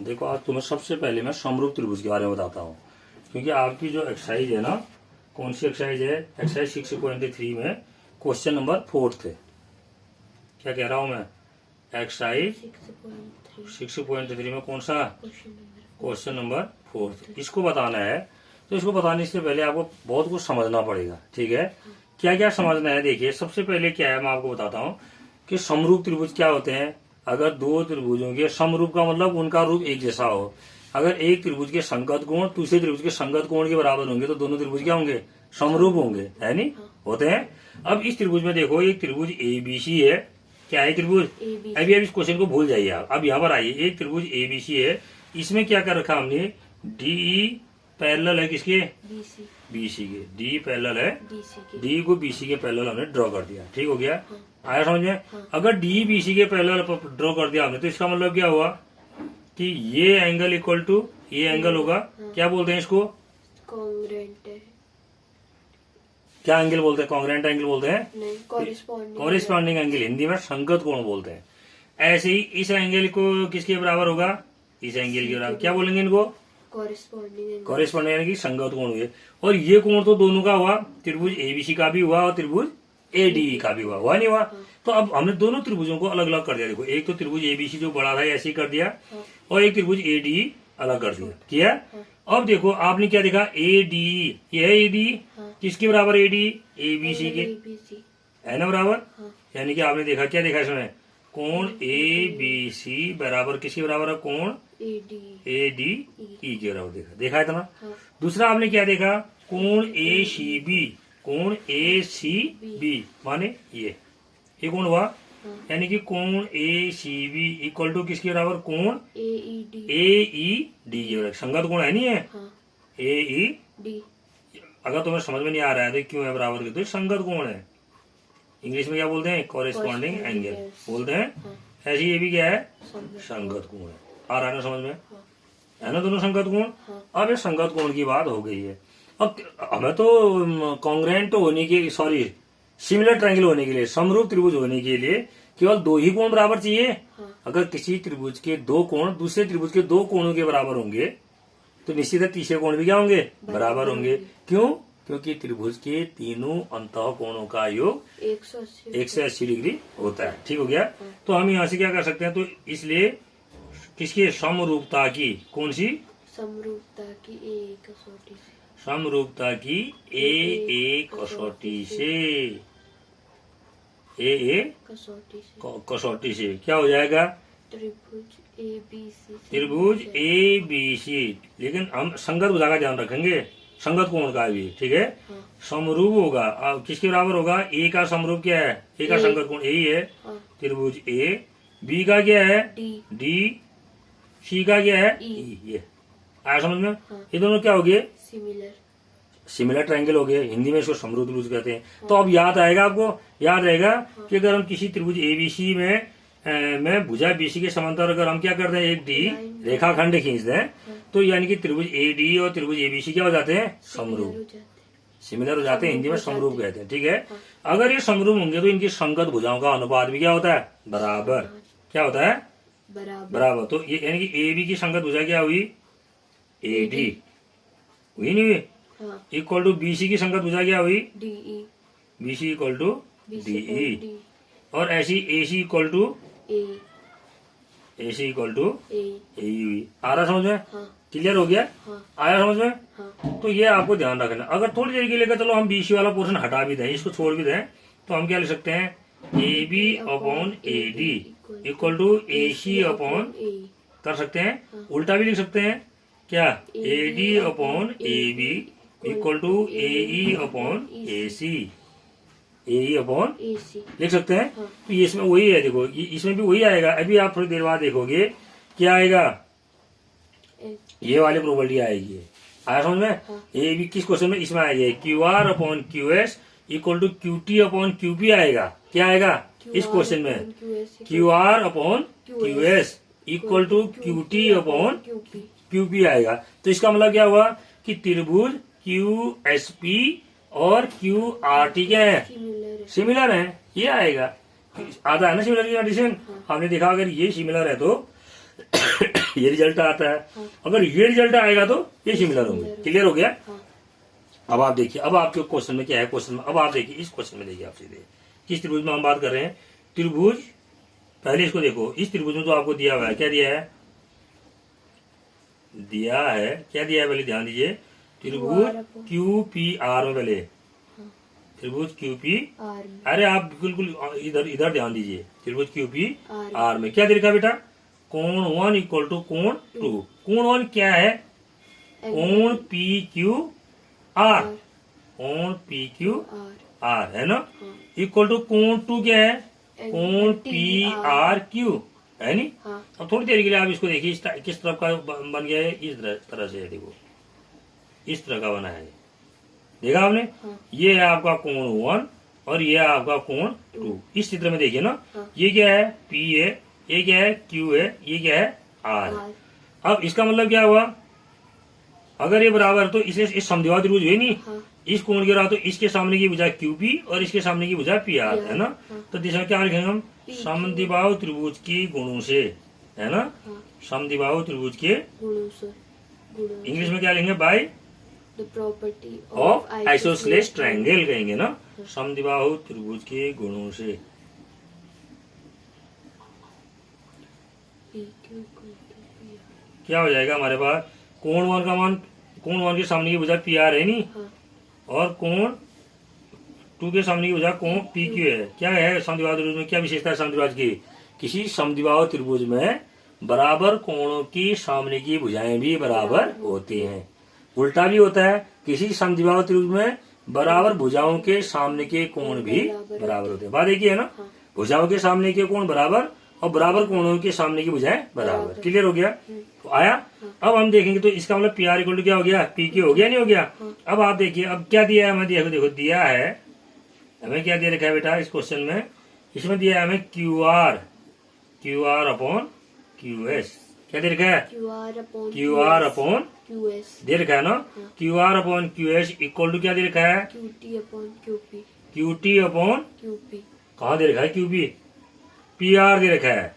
देखो आज तुम्हें सबसे पहले मैं समरूप त्रिभुज के बारे में बताता हूँ, क्योंकि आपकी जो एक्सरसाइज है ना, कौन सी एक्सरसाइज है, एक्सरसाइज 6.3 में क्वेश्चन नंबर 4 थे। क्या कह रहा हूँ मैं, एक्सरसाइज 6.3 में कौन सा क्वेश्चन नंबर 4 थे, इसको बताना है। तो इसको बताने से पहले आपको बहुत कुछ समझना पड़ेगा, ठीक है। क्या क्या समझना है, देखिए सबसे पहले क्या है मैं आपको बताता हूँ कि समरूप त्रिभुज क्या होते हैं। अगर दो त्रिभुजों के समरूप का मतलब उनका रूप एक जैसा हो। अगर एक त्रिभुज के संगत कोण दूसरे त्रिभुज के संगत कोण के बराबर होंगे तो दोनों त्रिभुज क्या होंगे, समरूप होंगे, है नहीं, होते हैं। अब इस त्रिभुज में देखो, एक त्रिभुज ABC है। क्या है त्रिभुज, अभी अब इस क्वेश्चन को भूल जाइए आप, अब यहाँ पर आइए। एक त्रिभुज ABC है, इसमें क्या कर रखा हमने, DE पैरेलल है किसके, BC के। D पैरेलल है D को BC के पैरेलल हमने ड्रॉ कर दिया, ठीक हो गया। आया समझ में। अगर D BC के पैरेलल ड्रॉ कर दिया हमने तो इसका मतलब क्या हुआ कि ये एंगल इक्वल टू ये एंगल होगा। क्या बोलते हैं इसको, कॉन्ग्रुएंट है। क्या एंगल बोलते हैं, कॉन्ग्रुएंट एंगल बोलते हैं, कॉरेस्पॉन्डिंग एंगल हिंदी में संगत कोण बोलते हैं। ऐसे ही इस एंगल को किसके बराबर होगा, इस एंगल के बराबर। क्या बोलेंगे इनको, कॉरेस्पॉन्डिंग यानी कि संगत कोण हुए। और ये कोण तो दोनों का हुआ, त्रिभुज ABC का भी हुआ और त्रिभुज ADE का भी हुआ नहीं हुआ। तो अब हमने दोनों त्रिभुजों को अलग अलग कर दिया। देखो, एक तो त्रिभुज ABC जो बड़ा था ऐसे ही कर दिया, और एक त्रिभुज ADE अलग कर दिया, किया। अब देखो आपने क्या देखा, ADE, ये है ADE, किसके बराबर ADE, ABC के, है ना बराबर। यानी कि आपने देखा, क्या देखा इसमें, कोण ABC बराबर किसके बराबर है, कोण ADE के बराबर देखा है इतना। दूसरा आपने क्या देखा, कोण ACB माने ये कोण हुआ। यानी कि कोण ACB इक्वल टू किसके बराबर, कोण AED के बराबर। संगत कोण है नहीं है, AED। अगर तुम्हें समझ में नहीं आ रहा है तो क्यों है बराबर के, तो संगत कोण है। इंग्लिश में क्या बोलते हैं, कॉरेस्पॉन्डिंग एंगल बोलते हैं। ऐसे ये भी क्या है, संगत कोण है। आ रहा है ना समझ में, है ना, दोनों संगत कोण। अब ये संगत कोण की बात हो गई है। अब हमें तो कॉन्ग्रुएंट होने के, सॉरी, सिमिलर ट्रायंगल होने के लिए, समरूप त्रिभुज होने के लिए केवल दो ही कोण बराबर चाहिए। अगर किसी त्रिभुज के दो कोण दूसरे त्रिभुज के दो कोणों के बराबर होंगे तो निश्चित है तीसरे कोण भी क्या होंगे, बराबर होंगे। क्यों, क्योंकि त्रिभुज के तीनों अंतः कोणों का योग 180 डिग्री होता है, ठीक हो गया। तो हम यहाँ से क्या कर सकते हैं, तो इसलिए किसकी समरूपता की, कौन सी, समरूपता की कसौटी से, समरूपता की ए कसौटी से, कसौटी से क्या हो जाएगा, त्रिभुज ABC। लेकिन हम संगत भुजा का ध्यान रखेंगे, संगत कोण का भी, ठीक है। समरूप होगा, अब किसके बराबर होगा, A का समरूप क्या है, A का संगत कोण यही है, त्रिभुज A। B का क्या है, D। C का क्या है, E। ये आया समझ में। ये दोनों क्या हो गए, सिमिलर ट्रायंगल हो गए। हिंदी में इसको समरूप त्रिभुज कहते हैं। तो अब याद आएगा, आपको याद रहेगा कि अगर हम किसी त्रिभुज ABC में भुजा BC के समांतर अगर हम क्या करते हैं, एक D रेखाखंड खींच दें, तो यानी कि त्रिभुज AD और त्रिभुज ABC क्या हो जाते हैं, समरूप, सिमिलर हो जाते हैं। हिंदी में समरूप कहते हैं, ठीक है। अगर ये समरूप होंगे तो इनकी संगत भुजाओं का अनुपात भी क्या होता है, बराबर। क्या होता है, बराबर। तो ये यानी कि AB की संगत भुजा क्या हुई, AD हुई, नहीं हुई, इक्वल टू BC की संगत भुजा क्या हुई, BC इक्वल टू DE। और ऐसी AC इक्वल टू AE हुई। आ रहा समझ में, क्लियर हो गया, आया समझ में। तो ये आपको ध्यान रखना। अगर थोड़ी देर के लिए चलो हम BC वाला पोर्शन हटा भी दें, इसको छोड़ भी दें, तो हम क्या लिख सकते हैं, AB upon AD equal to AC upon, कर सकते हैं उल्टा भी लिख सकते हैं, क्या, AD upon AB equal to AE upon AC, AE upon लिख सकते हैं। तो ये इसमें वही है, देखो इसमें भी वही आएगा। अभी आप थोड़ी देर बाद देखोगे क्या आएगा, ये वाली प्रोबेबिलिटी आएगी। आया समझ में। ये भी किस क्वेश्चन में, इसमें आएगी QR upon QS equal to QT upon QP आएगा। क्या आएगा इस क्वेश्चन में, QR upon QS equal to QT upon QP आएगा। तो इसका मतलब क्या हुआ कि त्रिभुज QSP और QRT क्या है, सिमिलर है। ये आएगा, आता है ना सिमिलर की कंडीशन। हमने देखा अगर ये सिमिलर है तो ये रिजल्ट आता है। हाँ। अगर ये रिजल्ट आएगा तो ये सिमिलर होंगे। Similar क्लियर हो गया? हाँ अब आप देखिए, अब आपके क्वेश्चन में क्या है, क्वेश्चन में अब आप देखिए, इस क्वेश्चन में देखिए आप सीधे किस त्रिभुज में हम बात कर रहे हैं। त्रिभुज, पहले इसको देखो, इस त्रिभुज में तो आपको दिया हुआ है, क्या दिया है, क्या दिया है पहले ध्यान दीजिए। त्रिभुज क्यू पी आर में पहले, त्रिभुज क्यू पी, आर में, अरे आप बिल्कुल इधर ध्यान दीजिए। त्रिभुज क्यू पी आर आर में क्या दे रखा बेटा, कोण 1 इक्वल टू कोण 2। कोण 1 क्या है, कोण पी क्यू आर, कोण पी क्यू आर आर है ना, हाँ इक्वल टू कोण 2 क्या है, कोण T P R R Q है नी। हाँ अब थोड़ी देर के लिए आप इसको देखिए, किस तरफ का बन गया है, इस तरह से है, देखो इस तरह का बना है, देखा आपने। हाँ ये है आपका कोण 1 और ये है आपका कोण 2। इस चित्र में देखिए ना, हाँ ये क्या है, P है, ये क्या है, Q है, ये क्या है, R। आर अब इसका मतलब क्या हुआ, अगर ये बराबर है तो इस समद्विबाहु त्रिभुज हुए नहीं, हाँ इस कोण के रहा तो इसके सामने की भुजा QP और इसके सामने की भुजा PR है ना। हाँ। तो दिशा क्या लिखेंगे हम, PQ। समद्विबाहु त्रिभुज की गुणों से, है ना, हाँ समद्विबाहु त्रिभुज के गुणों से, गुणों इंग्लिश में क्या लिखेंगे, by the property of isosceles triangle कहेंगे ना, समद्विबाहु त्रिभुज के गुणों से। क्या हो जाएगा हमारे पास, कोण 1 का मान, कोण 1 के सामने की भुजा PR है नी, हाँ और कोण 2 के सामने की भुजा कोण PQ है। क्या है समद्विबाहु त्रिभुज में, क्या विशेषता है समद्विबाहु की, किसी समद्विबाहु त्रिभुज में बराबर कोणों की सामने की भुजाएं भी बराबर होती हैं। उल्टा भी होता है, किसी समद्विबाहु त्रिभुज में बराबर भुजाओं के सामने के कोण भी बराबर होते हैं। बात एक ही है ना, हाँ भुजाओं के सामने के कोण बराबर और बराबर कोणों के सामने की भुजाएं बराबर। क्लियर हो गया, तो आया। अब हम देखेंगे तो इसका मतलब PR इक्वल टू क्या हो गया, PQ हो गया, नहीं हो गया। अब आप देखिए, अब क्या दिया है हमें, देखो दिया है हमें, क्या दे रखा है बेटा इस क्वेश्चन में, इसमें दिया है हमें QR अपॉन QS। क्या दे रखा है, QR अपॉन QS, दे रखा है ना, QR upon QS equal to क्या दे रखा है, QT upon QP, QT upon, QP कहाँ दे रखा है, QP, PR दे रखा है,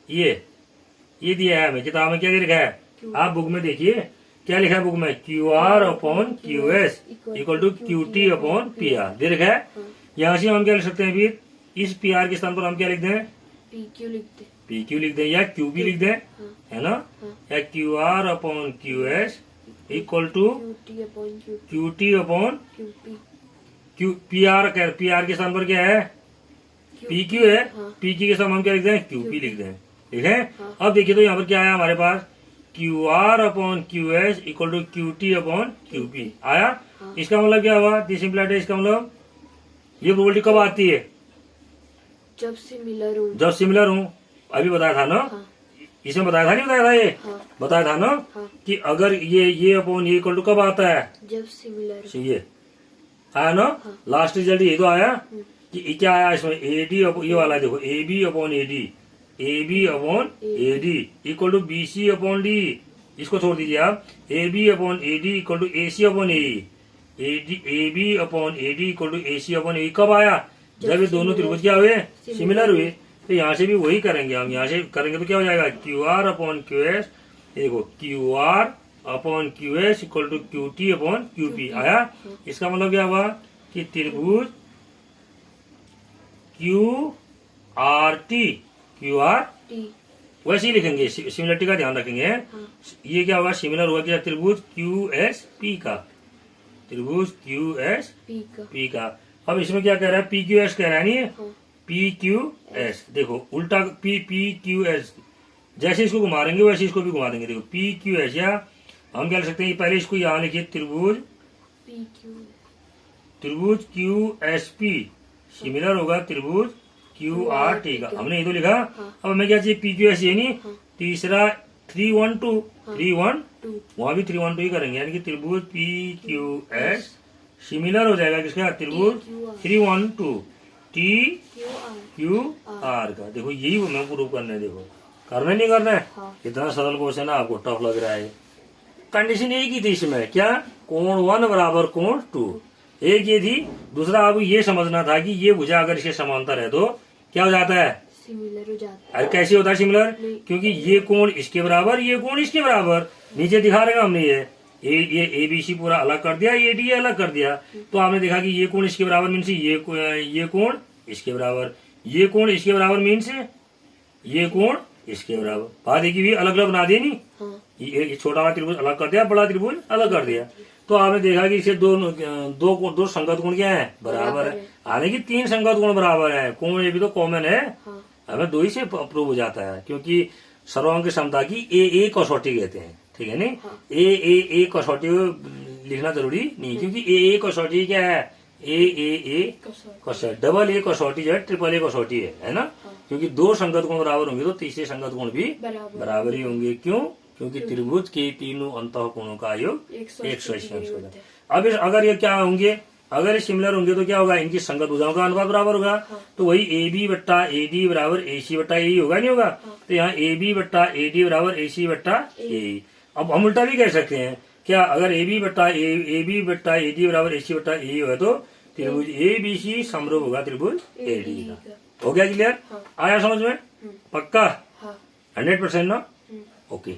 ये दिया है हमें किताब में, क्या दे रखा है, आप बुक में देखिए क्या लिखा है बुक में, QR upon QS equal to QT upon PR दे रखा है। यहाँ से हम क्या लिख सकते हैं, फिर इस PR के स्थान पर हम क्या लिख दें, PQ लिखते, PQ लिख दें या QP लिख दें, है ना, या QR upon QS equal to QT upon QT upon QP, PR के स्थान पर क्या है, PQ है, हाँ। PQ के स्थान पर हम क्या लिख दें, QP लिख दें, ठीक है। अब देखिए तो यहाँ पर क्या आया हमारे पास, QR upon QS equal to QT upon QP आया। इसका मतलब क्या हुआ, दिस इम्प्लाइड है, इसका मतलब ये प्रोबेबिलिटी कब आती है, जब सिमिलर हो, जब सिमिलर हूँ। अभी बताया था ना, हाँ इसमें बताया था, नहीं बताया था, ये हाँ बताया था ना, हाँ कि अगर ये अपॉन ये इक्वल टू कब आता है, जब सिमिलर हो, ये आया ना, लास्ट रिजल्ट ये तो आया कि क्या आया इसमें, AD ये वाला देखो, AB upon AD equal to BC upon D, इसको छोड़ दीजिए आप, AB upon AD equal to AC upon AB upon AD equal to AC upon AE कब आया, जब ये दोनों त्रिभुज क्या हुए, सिमिलर हुए। तो यहाँ से भी वही करेंगे हम, यहाँ से करेंगे तो क्या हो जाएगा, QR अपॉन QS, देखो QR upon QS equal to QT upon QP आया। इसका मतलब क्या हुआ कि त्रिभुज QRT वैसे ही लिखेंगे, सिमिलरिटी का ध्यान रखेंगे। ये क्या होगा, सिमिलर हुआ क्या, त्रिभुज QSP का, त्रिभुज QSP का। अब इसमें क्या कह रहा है, PQS कह रहा है, नहीं PQS, देखो उल्टा PQS, जैसे इसको घुमा देंगे वैसे इसको भी घुमा देंगे, देखो PQS, या हम क्या लिख सकते हैं, पहले इसको यहाँ लिखिए, त्रिभुज QSP सिमिलर होगा त्रिभुज QRT का, हमने ये तो लिखा। अब हमें क्या चाहिए, PQS, ये नहीं, तीसरा 312 वहां भी 312 ही करेंगे, यानी कि त्रिभुज PQS सिमिलर हो जाएगा किसका, त्रिभुज 312 TQR का। देखो यही हमें प्रूव करना है, देखो करना नहीं करना है, इतना सरल क्वेश्चन है, आपको टफ लग रहा है। कंडीशन यही की थी इसमें, क्या, कोण 1 बराबर कोण 2, एक ये थी। दूसरा आपको ये समझना था कि ये भुजा अगर इसके समांतर है तो क्या हो जाता है, सिमिलर हो जाता अरे कैसे होता है सिमिलर? नहीं। क्योंकि ये कोण इसके बराबर, ये कोण इसके बराबर। नीचे दिखा रहेगा हमने ये ABC पूरा अलग कर दिया, AD अलग कर दिया, तो आपने देखा कि ये कोण इसके बराबर मीन्स ये कोण इसके बराबर, ये कोण इसके बराबर मीन्स ये कोण इसके बराबर। बात देखिए भी अलग अलग बना दिया नहीं, हाँ ये छोटा वाला त्रिभुज अलग कर दिया, बड़ा त्रिभुज अलग कर दिया, तो आपने देखा कि इसे दो संगत कोण क्या है? बराबर है। हालांकि 3 संगत कोण बराबर है, कोण ये भी तो कॉमन है, हाँ हमें 2 ही से प्रूव हो जाता है, क्योंकि सर्वांक समता की ए कसौटी कहते हैं, ठीक है नहीं? हाँ। ए कसौटी लिखना जरूरी नहीं, क्योंकि ए कसौटी क्या है? ए कसौटी, डबल ए कसौटी जो है ट्रिपल ए कसौटी है ना? हाँ। क्योंकि 2 संगत कोण बराबर होंगे तो तीसरे संगत कोण भी बराबर ही होंगे। क्यों? क्योंकि त्रिभुज के तीनों अंतः कोणों का योग 180 अंश होता है। अब अगर ये क्या होंगे, अगर ये सिमिलर होंगे तो क्या होगा? इनकी संगत भुजाओं का अनुपात बराबर होगा, तो वही AB बट्टा AD बराबर AC बट्टा AE होगा, नहीं होगा? तो यहाँ AB बट्टा AD बराबर AC बट्टा AE। अब हम उल्टा भी कह सकते हैं, क्या? अगर AB बट्टा AD बराबर AC बट्टा AE होगा तो त्रिभुज ABC समरूप होगा त्रिभुज AD का। हो गया क्लियर? आया समझ में? पक्का? 100% ना? ओके।